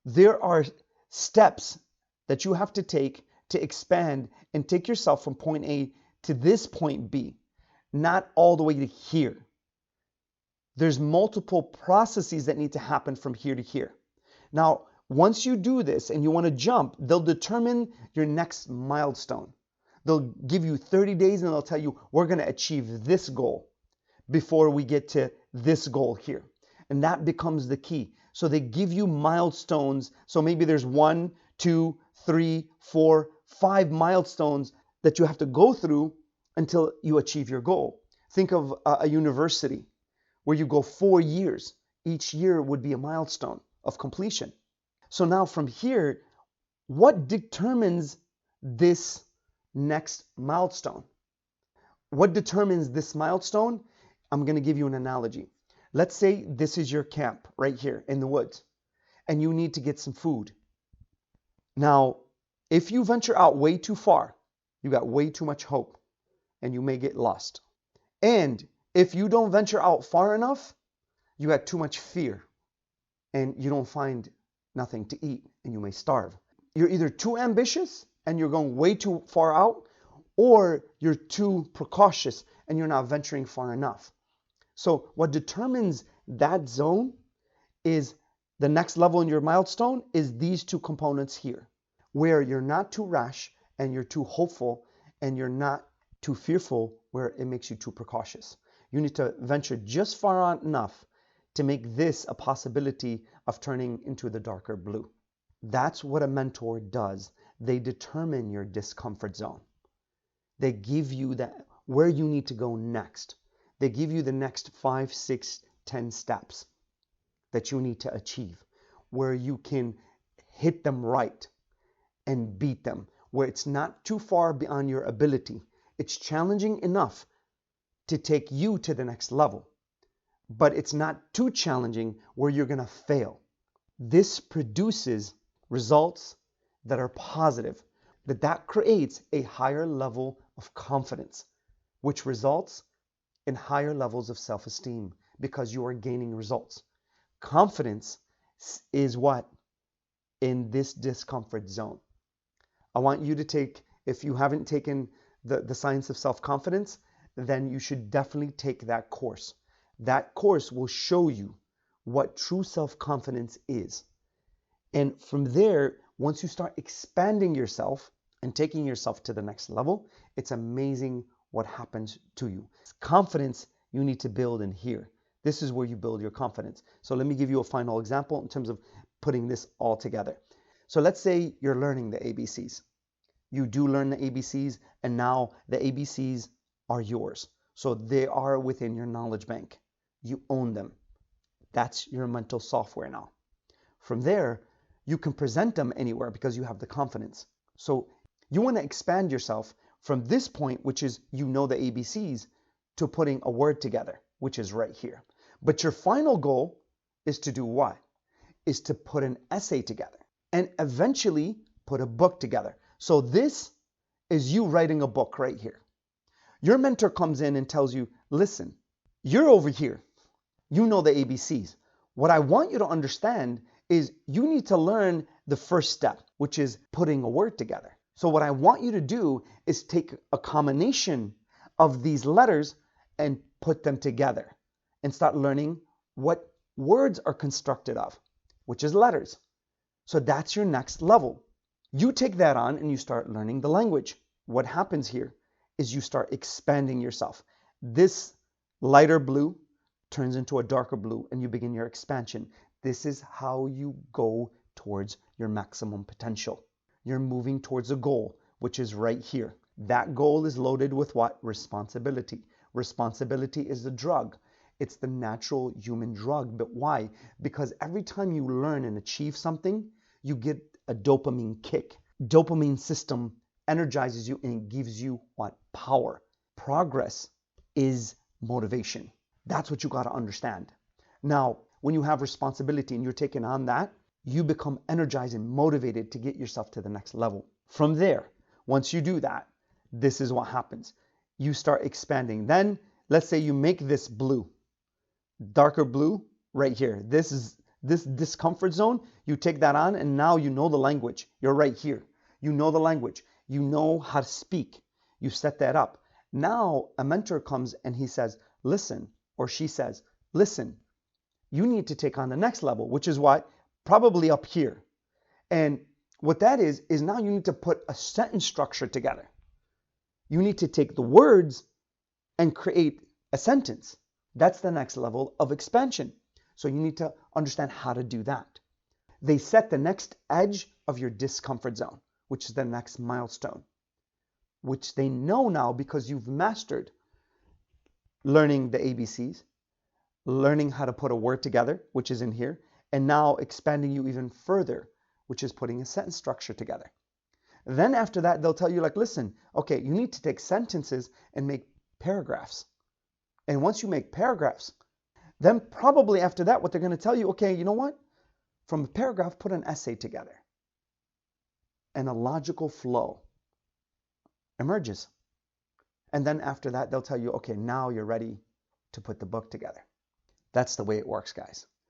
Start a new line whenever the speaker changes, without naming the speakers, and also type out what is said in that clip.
There are steps that you have to take to expand and take yourself from point A to this point B, not all the way to here. There's multiple processes that need to happen from here to here. Now, once you do this and you want to jump, they'll determine your next milestone. They'll give you 30 days and they'll tell you, we're going to achieve this goal before we get to this goal here. And that becomes the key. So they give you milestones. So maybe there's 1, 2, 3, 4, 5 milestones that you have to go through until you achieve your goal. Think of a university where you go 4 years. Each year would be a milestone of completion. So now from here, what determines this next milestone? What determines this milestone? I'm going to give you an analogy. Let's say this is your camp right here in the woods, and you need to get some food. Now, if you venture out way too far, you got way too much hope, and you may get lost. And if you don't venture out far enough, you got too much fear, and you don't find nothing to eat, and you may starve. You're either too ambitious, and you're going way too far out, or you're too precautious, and you're not venturing far enough. So what determines that zone is the next level in your milestone is these two components here, where you're not too rash and you're too hopeful and you're not too fearful where it makes you too precautious. You need to venture just far out enough to make this a possibility of turning into the darker blue. That's what a mentor does. They determine your discomfort zone. They give you that where you need to go next. They give you the next 5, 6, 10 steps that you need to achieve, where you can hit them right and beat them, where it's not too far beyond your ability. It's challenging enough to take you to the next level, but it's not too challenging where you're going to fail. This produces results that are positive, that creates a higher level of confidence, which results in higher levels of self-esteem because you are gaining results. Confidence is what? In this discomfort zone. I want you to take, if you haven't taken the science of self-confidence, then you should definitely take that course. That course will show you what true self-confidence is. And from there, once you start expanding yourself and taking yourself to the next level, it's amazing what happens to you. Confidence you need to build in here. This is where you build your confidence. So let me give you a final example in terms of putting this all together. So let's say you're learning the ABCs. You do learn the ABCs, and now the ABCs are yours. So they are within your knowledge bank. You own them. That's your mental software now. From there, you can present them anywhere because you have the confidence. So you want to expand yourself from this point, which is you know the ABCs, to putting a word together, which is right here. But your final goal is to do what? Is to put an essay together and eventually put a book together. So this is you writing a book right here. Your mentor comes in and tells you, listen, you're over here. You know the ABCs. What I want you to understand is you need to learn the first step, which is putting a word together. So what I want you to do is take a combination of these letters and put them together and start learning what words are constructed of, which is letters. So that's your next level. You take that on and you start learning the language. What happens here is you start expanding yourself. This lighter blue turns into a darker blue and you begin your expansion. This is how you go towards your maximum potential. You're moving towards a goal, which is right here. That goal is loaded with what? Responsibility. Responsibility is the drug. It's the natural human drug. But why? Because every time you learn and achieve something, you get a dopamine kick. Dopamine system energizes you and gives you what? Power. Progress is motivation. That's what you got to understand. Now, when you have responsibility and you're taking on that, you become energized and motivated to get yourself to the next level. From there, once you do that, this is what happens. You start expanding. Then, let's say you make this blue, darker blue right here. This is This discomfort zone, you take that on, and now you know the language. You're right here. You know the language. You know how to speak. You set that up. Now a mentor comes and he says, listen, or she says, listen, you need to take on the next level, which is why probably up here. And what that is now you need to put a sentence structure together. You need to take the words and create a sentence. That's the next level of expansion. So you need to understand how to do that. They set the next edge of your discomfort zone, which is the next milestone, which they know now because you've mastered learning the ABCs, learning how to put a word together, which is in here, and now expanding you even further, which is putting a sentence structure together. Then after that, they'll tell you like, listen, okay, you need to take sentences and make paragraphs. And once you make paragraphs, then probably after that, what they're going to tell you, okay, you know what? From a paragraph, put an essay together. And a logical flow emerges. And then after that, they'll tell you, okay, now you're ready to put the book together. That's the way it works, guys.